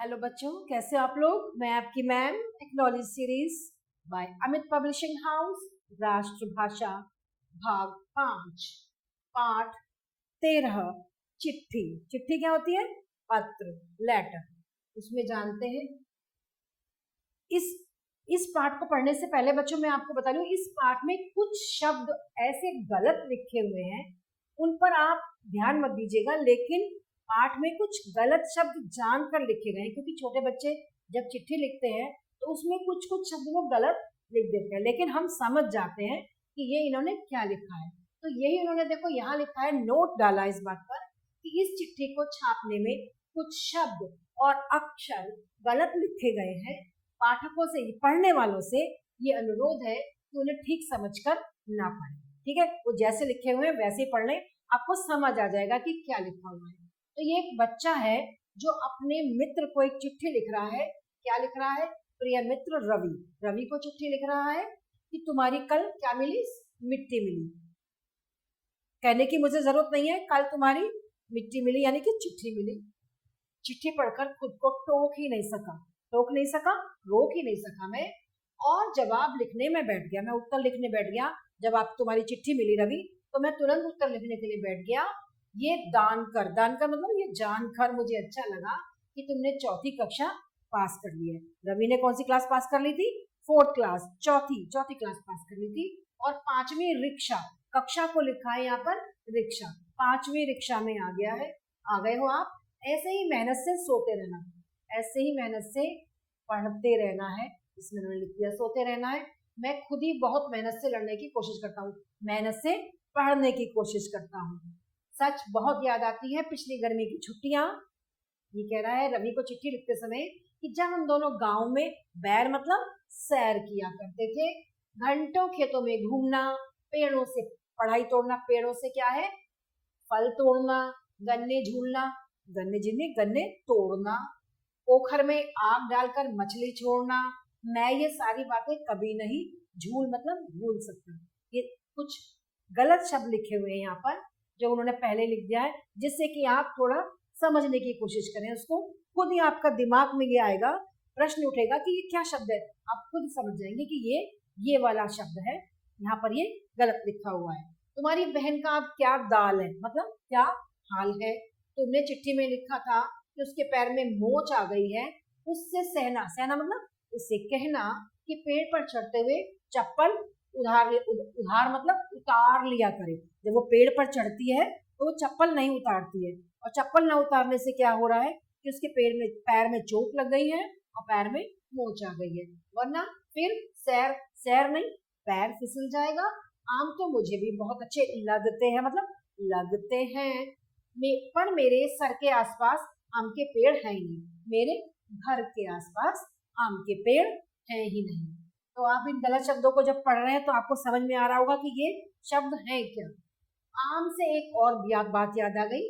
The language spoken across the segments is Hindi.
हेलो बच्चों, कैसे हो आप लोग। मैं आपकी ma'am acknowledge series by Amit publishing house, राष्ट्रभाषा भाग 5, पाठ 13। चिट्ठी। चिट्ठी क्या होती है? पत्र, लेटर। उसमें जानते हैं इस इस पाठ को पढ़ने से पहले बच्चों मैं आपको बता रही हूँ, इस पाठ में कुछ शब्द ऐसे गलत लिखे हुए हैं, उन पर आप ध्यान मत दीजिएगा। लेकिन पाठ में कुछ गलत शब्द जानकर लिखे गए हैं, क्योंकि छोटे बच्चे जब चिट्ठी लिखते हैं तो उसमें कुछ कुछ शब्द वो गलत लिख देते हैं, लेकिन हम समझ जाते हैं कि ये इन्होंने क्या लिखा है। तो यही उन्होंने देखो यहाँ लिखा है, नोट डाला इस बात पर कि इस चिट्ठी को छापने में कुछ शब्द और अक्षर गलत लिखे गए हैं। पाठकों से, पढ़ने वालों से ये अनुरोध है कि उन्हें ठीक समझकर ना पढ़ें। ठीक है, वो जैसे लिखे हुए हैं वैसे पढ़ लें, आपको समझ आ जाएगा कि क्या लिखा हुआ है। तो ये एक बच्चा है जो अपने मित्र को एक चिट्ठी लिख रहा है। क्या लिख रहा है? प्रिय मित्र रवि। रवि को चिट्ठी लिख रहा है कि तुम्हारी कल क्या मिली? मिट्टी मिली। कहने की मुझे जरूरत नहीं है, कल तुम्हारी मिट्टी मिली यानी कि चिट्ठी मिली। चिट्ठी पढ़कर खुद को टोक ही नहीं सका, रोक ही नहीं सका मैं, और जवाब लिखने में बैठ गया। मैं उत्तर लिखने बैठ गया। जब आप तुम्हारी चिट्ठी मिली रवि, तो मैं तुरंत उत्तर लिखने के लिए बैठ गया। ये दान कर मतलब ये जानकर मुझे अच्छा लगा कि तुमने चौथी कक्षा पास कर ली है। रवि ने कौन सी क्लास पास कर ली थी? 4th क्लास, चौथी क्लास पास कर ली थी। और 5वीं रिक्शा, कक्षा को लिखा है यहाँ पर रिक्शा, 5वीं रिक्शा में आ गया है। आ गए हो आप। ऐसे ही मेहनत से सोते रहना, ऐसे ही मेहनत से पढ़ते रहना है। इसमें उन्होंने लिख दिया सोते रहना है। मैं खुद ही बहुत मेहनत से लड़ने की कोशिश करता हूँ, मेहनत से पढ़ने की कोशिश करता हूँ। सच बहुत याद आती है पिछली गर्मी की छुट्टियां। ये कह रहा है रवि को चिट्ठी लिखते समय कि जब हम दोनों गांव में बैर मतलब सैर किया करते थे, घंटों खेतों में घूमना, पेड़ों से पढ़ाई तोड़ना। पेड़ों से क्या है? फल तोड़ना, गन्ने झूलना, गन्ने जिन्हें गन्ने तोड़ना, पोखर में आग डालकर मछली छोड़ना। मैं ये सारी बातें कभी नहीं भूल सकता। ये कुछ गलत शब्द लिखे हुए हैं यहाँ पर, जो उन्होंने पहले लिख दिया है, जिससे कि आप थोड़ा समझने की कोशिश करें उसको। खुद ही आपका दिमाग में ये आएगा, प्रश्न उठेगा कि ये क्या शब्द है। आप खुद समझ जाएंगे कि ये वाला शब्द है, यहाँ पर ये गलत लिखा हुआ है। तुम्हारी बहन का अब क्या दाल है मतलब क्या हाल है। तुमने चिट्ठी में लिखा था कि उसके पैर में मोच आ गई है। उससे सहना मतलब उससे कहना कि पेड़ पर चढ़ते हुए चप्पल उधार मतलब उतार लिया करे। जब वो पेड़ पर चढ़ती है तो वो चप्पल नहीं उतारती है, और चप्पल न उतारने से क्या हो रहा है कि उसके पैर में चोट लग गई है और पैर में मोच आ गई है, वरना फिर सैर नहीं, पैर फिसल जाएगा। आम तो मुझे भी बहुत अच्छे लगते हैं मतलब लगते हैं, पर मेरे सर के आसपास आम के पेड़ है ही नहीं। मेरे घर के आसपास आम के पेड़ है ही नहीं। तो आप इन गलत शब्दों को जब पढ़ रहे हैं तो आपको समझ में आ रहा होगा कि ये शब्द है क्या। आम से एक और बात याद आ गई।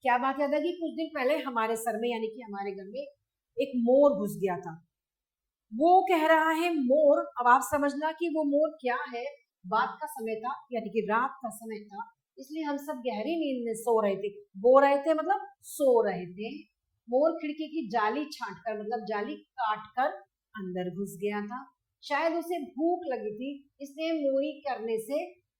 क्या बात याद आ गई? कुछ दिन पहले हमारे सर में यानी कि हमारे घर में एक मोर घुस गया था। वो कह रहा है मोर, अब आप समझना कि वो मोर क्या है। बात का समय था यानी कि रात का समय था, इसलिए हम सब गहरी नींद में सो रहे थे। मतलब सो रहे थे। मोर खिड़की की जाली छांटकर मतलब जाली काटकर अंदर घुस गया था। शायद उसे भूख लगी थी, इसलिए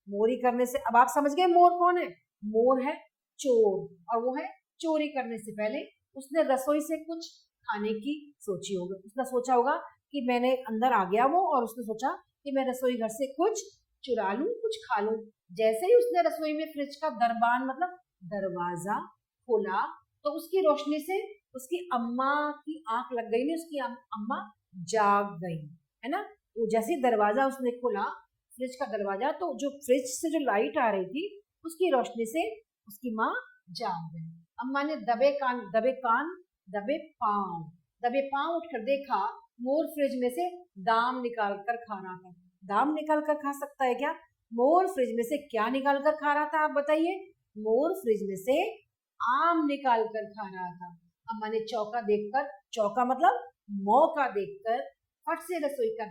मोरी करने से अब आप समझ गए मोर कौन है। मोर है चोर, और वो है चोरी करने से पहले उसने रसोई से कुछ खाने की सोची होगी। उसने सोचा होगा कि मैंने अंदर आ गया वो, और उसने सोचा कि मैं रसोई घर से कुछ चुरा लूं, कुछ खा लूं। जैसे ही उसने रसोई में फ्रिज का दरबान मतलब दरवाजा खोला, तो उसकी रोशनी से उसकी अम्मा की आंख लग गई। नहीं, उसकी अम्मा जाग गई, है ना। वो जैसे ही दरवाजा उसने खोला, फ्रिज का दरवाजा, तो जो फ्रिज से जो लाइट आ रही थी उसकी रोशनी से उसकी माँ जाग गई। अम्मा ने दबे पांव उठकर देखा, मोर फ्रिज में से दाम निकाल कर खा रहा था। दाम निकाल कर खा सकता है क्या? मोर फ्रिज में से क्या निकाल कर खा रहा था, आप बताइए। मोर फ्रिज में से आम निकाल कर खा रहा था। अम्मा ने चौका मतलब मौका देखकर फट से रसोई का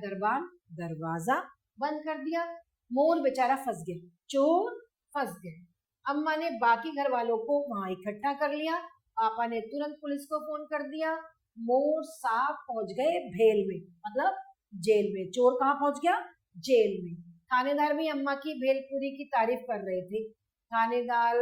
दरवाजा बंद कर दिया। मोर बेचारा फंस गया, चोर फंस गया। अम्मा ने बाकी घर वालों को वहां इकट्ठा कर लिया पापा ने तुरंत पुलिस को फोन कर दिया। मोर साहब पहुंच गए भेल में, मतलब जेल में। चोर कहाँ पहुंच गया? जेल में। थानेदार भी अम्मा की भेलपुरी की तारीफ कर रहे थे। थानेदार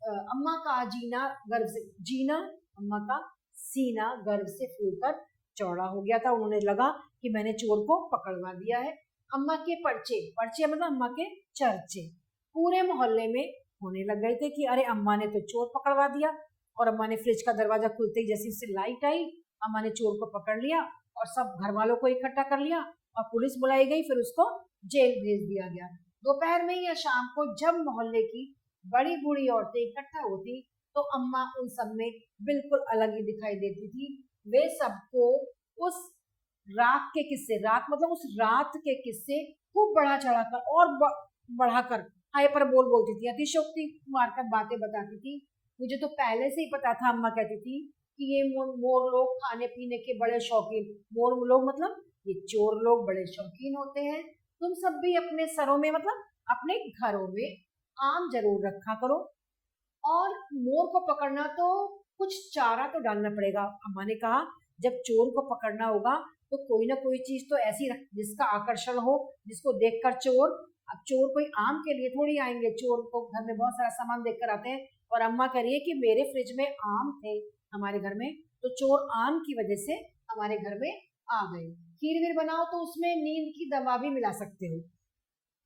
अम्मा का जीना अम्मा का सीना गर्व से फूलकर चौड़ा हो गया था। उन्होंने लगा कि मैंने चोर को पकड़वा दिया है। अम्मा के पर्चे मतलब अम्मा के चर्चे पूरे मोहल्ले में होने लग गए थे कि अरे अम्मा ने तो चोर पकड़वा दिया। और अम्मा ने फ्रिज का दरवाजा खुलते ही जैसे उससे लाइट आई, अम्मा ने चोर को पकड़ लिया और सब घर वालों को इकट्ठा कर लिया और पुलिस बुलाई गई। फिर उसको जेल भेज दिया गया। दोपहर में या शाम को जब मोहल्ले की बड़ी बूढ़ी औरतें इकट्ठा होती तो अम्मा उन सब में बिल्कुल अलग ही दिखाई देती थी। वे सबको उस रात मतलब उस रात के किस्से खूब बढ़ा चढ़ाकर और बढ़ाकर हाइपर बोलती थी, अतिशोक्ति मारकर बातें बताती थी। मुझे तो पहले से ही पता था, अम्मा कहती थी कि ये मोर लोग खाने पीने के बड़े शौकीन, मोर लोग मतलब ये चोर लोग बड़े शौकीन होते हैं। तुम सब भी अपने सरों में मतलब अपने घरों में आम जरूर रखा करो और मोर को पकड़ना तो कुछ चारा तो डालना पड़ेगा। अम्मा ने कहा जब चोर को पकड़ना होगा तो कोई ना कोई चीज तो ऐसी रख जिसका आकर्षण हो, जिसको देखकर चोर, अब चोर कोई आम के लिए थोड़ी आएंगे, चोर को घर में बहुत सारा सामान देखकर आते हैं। और अम्मा कह रही है कि मेरे फ्रिज में आम थे हमारे घर में, तो चोर आम की वजह से हमारे घर में आ गए। खीर वीर बनाओ तो उसमें नींद की दवा भी मिला सकते हो।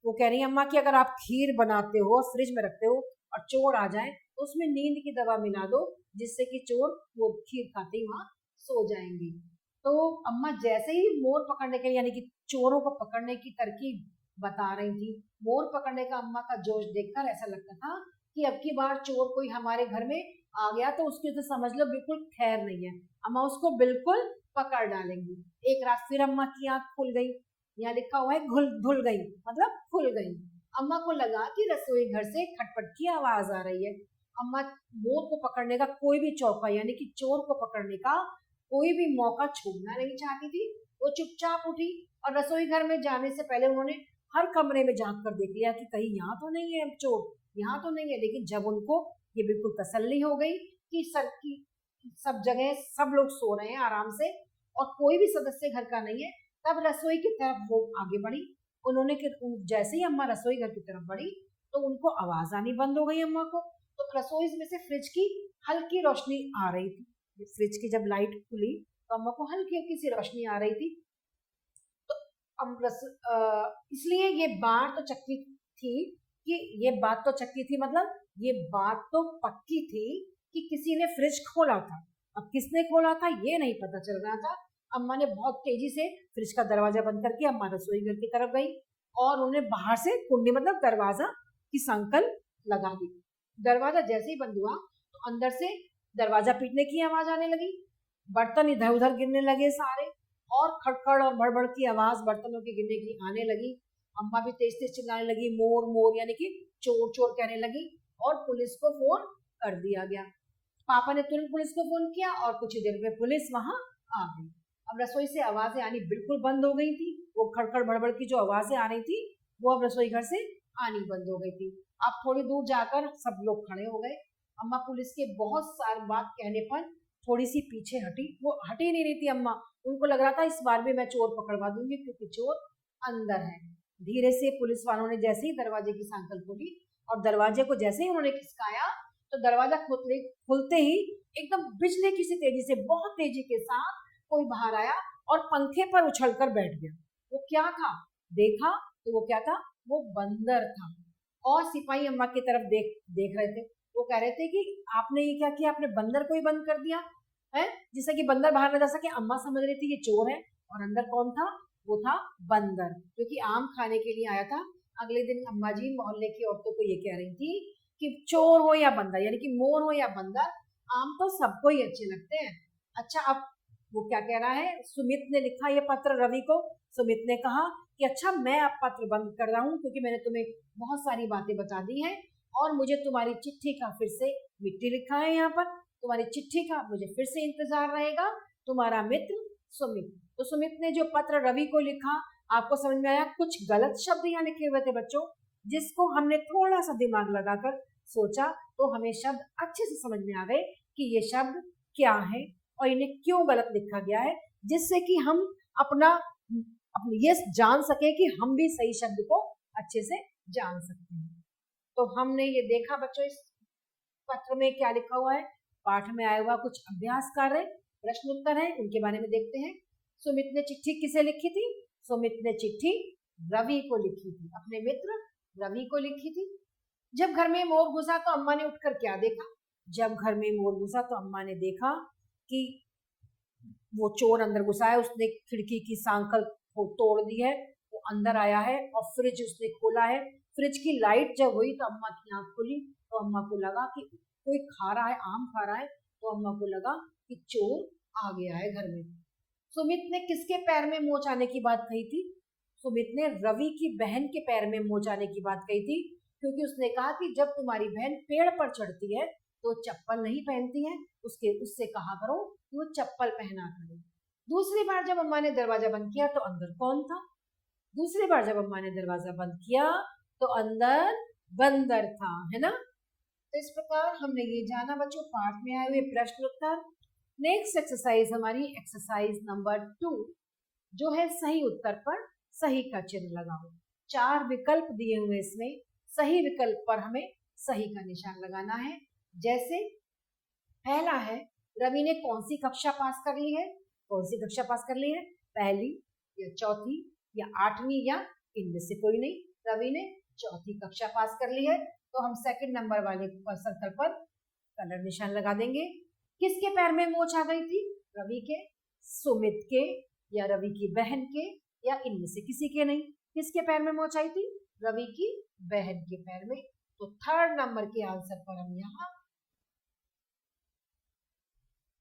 वो कह रही है अम्मा कि अगर आप खीर बनाते हो, फ्रिज में रखते हो और चोर आ जाए तो उसमें नींद की दवा मिला दो, जिससे कि चोर वो खीर खाते ही वहां सो जाएंगे। तो अम्मा जैसे ही मोर पकड़ने के लिए यानी कि चोरों को पकड़ने की तरकीब बता रही थी, मोर पकड़ने का अम्मा का जोश देखकर ऐसा लगता था कि अब की बार चोर कोई हमारे घर में आ गया तो उसकी तो समझ लो बिल्कुल खैर नहीं है, अम्मा उसको बिल्कुल पकड़ डालेंगी। एक रात फिर अम्मा की आंख खुल गई, यहाँ लिखा हुआ है धुल गई मतलब खुल गई। अम्मा को लगा कि रसोई घर से खटपट की आवाज आ रही है। अम्मा मोर को पकड़ने का कोई भी चौका यानी कि चोर को पकड़ने का कोई भी मौका छोड़ना नहीं चाहती थी। वो चुपचाप उठी और रसोई घर में जाने से पहले उन्होंने हर कमरे में झांक कर देख लिया कि कहीं यहाँ तो नहीं है चोर, यहाँ तो नहीं है। लेकिन जब उनको ये बिल्कुल तसल्ली हो गई कि सब जगह सब लोग सो रहे हैं आराम से और कोई भी सदस्य घर का नहीं है, तब रसोई की तरफ वो आगे बढ़ी। उन्होंने जैसे ही अम्मा रसोई घर की तरफ बढ़ी तो उनको आवाज आनी बंद हो गई अम्मा को। तो रसोई में से फ्रिज की हल्की रोशनी आ रही थी। फ्रिज की जब लाइट खुली तो अम्मा को हल्की हल्की सी रोशनी आ रही थी। इसलिए ये बात तो चक्की थी मतलब ये बात तो पक्की थी कि किसी ने फ्रिज खोला था। अब किसने खोला था ये नहीं पता चल रहा था। अम्मा ने बहुत तेजी से फ्रिज का दरवाजा बंद करके अम्मा रसोई घर की तरफ गई और उन्हें बाहर से कुंडी मतलब दरवाजा की संकल लगा दी। दरवाजा जैसे ही बंद हुआ तो अंदर से दरवाजा पीटने की आवाज आने लगी, बर्तन इधर उधर गिरने लगे सारे और खड़खड़ और भड़बड़ की आवाज बर्तनों के गिरने की आने लगी। अम्मा भी तेज तेज चिल्लाने लगी, मोर मोर यानी कि चोर चोर कहने लगी और पुलिस को फोन कर दिया गया। पापा ने तुरंत पुलिस को फोन किया और कुछ ही देर में पुलिस वहां आ गई। अब रसोई से आवाजें आनी बिल्कुल बंद हो गई थी। वो खड़खड़ भड़बड़ की जो आवाजें आ रही थी वो अब रसोई घर से आनी बंद हो गई थी। अब थोड़ी दूर जाकर सब लोग खड़े हो गए। अम्मा पुलिस के बहुत सारी बात कहने पर थोड़ी सी पीछे हटी। वो हटी नहीं रही थी अम्मा, उनको लग रहा था इस बार भी मैं चोर पकड़वा दूंगी क्योंकि चोर अंदर है। धीरे से पुलिस वालों ने जैसे ही दरवाजे की सांकल खोली और दरवाजे को जैसे ही उन्होंने खिसकाया तो दरवाजा खुलते ही एकदम बिजली की सी तेजी से बहुत तेजी के साथ कोई बाहर आया और पंखे पर उछलकर बैठ गया। वो क्या था देखा तो वो क्या था, वो बंदर था। और सिपाही अम्मा की तरफ देख रहे थे। वो कह रहे थे कि आपने ये क्या किया, आपने बंदर को ही बंद कर दिया है जिससे कि बंदर बाहर न जा सके। अम्मा समझ रही थी ये चोर है और अंदर कौन था, वो था बंदर जो कि आम खाने के लिए आया था। अगले दिन अम्मा जी मोहल्ले की औरतों को ये कह रही थी कि चोर हो या बंदर यानी कि मोर हो या बंदर, आम तो सबको ही अच्छे लगते हैं। अच्छा अब वो क्या कह रहा है, सुमित ने लिखा ये पत्र रवि को। सुमित ने कहा कि अच्छा मैं अब पत्र बंद कर रहा हूँ क्योंकि मैंने तुम्हें बहुत सारी बातें बता दी हैं और मुझे तुम्हारी चिट्ठी का फिर से, मिट्टी लिखा है यहाँ पर, तुम्हारी चिट्ठी का मुझे फिर से इंतजार रहेगा। तुम्हारा मित्र सुमित। तो सुमित ने जो पत्र रवि को लिखा, आपको समझ में आया कुछ गलत शब्द यहाँ लिखे हुए थे बच्चों, जिसको हमने थोड़ा सा दिमाग लगाकर सोचा तो हमें शब्द अच्छे से समझ में आ गए कि ये शब्द क्या है और इन्हें क्यों गलत लिखा गया है, जिससे कि हम अपना ये जान सके कि हम भी सही शब्द को अच्छे से जान सकते हैं। तो हमने ये देखा बच्चों, इस पत्र में क्या लिखा हुआ है, पाठ में आया हुआ कुछ अभ्यास कार्य प्रश्न उत्तर है, उनके बारे में देखते हैं। सुमित ने चिट्ठी किसे लिखी थी? सुमित ने चिट्ठी रवि को लिखी थी, अपने मित्र रवि को लिखी थी। जब घर में मोर घुसा तो अम्मा ने उठकर क्या देखा? जब घर में मोर घुसा तो अम्मा ने देखा कि वो चोर अंदर घुसा है, उसने खिड़की की सांकल को तोड़ दी है, वो अंदर आया है और फ्रिज उसने खोला है। फ्रिज की लाइट जब हुई तो अम्मा की आंख खुली, तो अम्मा को लगा कि कोई खा रहा है, आम खा रहा है, तो अम्मा को लगा कि चोर आ गया है घर में। सुमित ने किसके पैर में मोच आने की बात कही थी? सुमित ने रवि की बहन के पैर में मोच आने की बात कही थी, क्योंकि उसने कहा कि जब तुम्हारी बहन पेड़ पर चढ़ती है तो चप्पल नहीं पहनती है, उससे कहा करो कि वो चप्पल पहना करे। दूसरी बार जब अम्मा ने दरवाजा बंद किया तो अंदर कौन था? दूसरी बार जब अम्मा ने दरवाजा बंद किया तो अंदर बंदर था, है ना। तो इस प्रकार हमने ये जाना बच्चों पाठ में आए हुए प्रश्न उत्तर। नेक्स्ट एक्सरसाइज हमारी एक्सरसाइज नंबर 2 जो है सही उत्तर पर सही का चिन्ह लगाओ। 4 विकल्प दिए हुए, इसमें सही विकल्प पर हमें सही का निशान लगाना है। जैसे पहला है, रवि ने कौन सी कक्षा पास कर ली है? कौन सी कक्षा पास कर ली है? पहली या चौथी या 8वीं या इनमें से कोई नहीं। रवि ने चौथी कक्षा पास कर ली है, तो हम सेकंड नंबर वाले सर्कल पर कलर निशान लगा देंगे। किसके पैर में मोच आ गई थी? रवि के, सुमित के, या रवि की बहन के, या इनमें से किसी के नहीं। किसके पैर में मोच आई थी? रवि की बहन के पैर में। तो थर्ड नंबर के आंसर पर हम यहाँ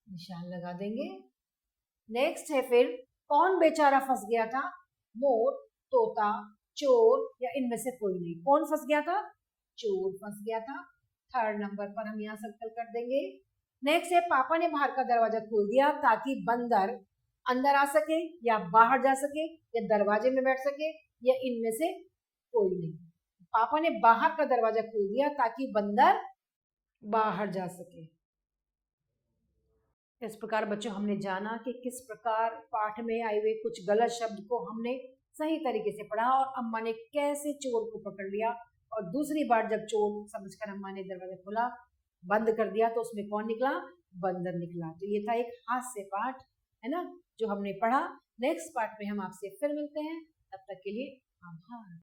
निशान लगा देंगे। नेक्स्ट है फिर, कौन बेचारा फंस गया था? मोर, तोता, चोर या इनमें से कोई नहीं। कौन फंस गया था? चोर फंस गया था। थर्ड नंबर पर हम यहाँ सर्कल कर देंगे। नेक्स्ट है, पापा ने बाहर का दरवाजा खोल दिया ताकि बंदर अंदर आ सके या बाहर जा सके या दरवाजे में बैठ सके, या इनमें से कोई नहीं। पापा ने बाहर का दरवाजा खोल दिया ताकि बंदर बाहर जा सके। इस प्रकार बच्चों हमने जाना कि किस प्रकार पाठ में आए हुए कुछ गलत शब्द को हमने सही तरीके से पढ़ा और अम्मा ने कैसे चोर को पकड़ लिया, और दूसरी बार जब चोर समझकर अम्मा ने दरवाजा खोला, बंद कर दिया, तो उसमें कौन निकला? बंदर निकला। तो ये था एक हास्य पाठ, है ना, जो हमने पढ़ा। नेक्स्ट पार्ट में हम आपसे फिर मिलते हैं, तब तक के लिए आभार।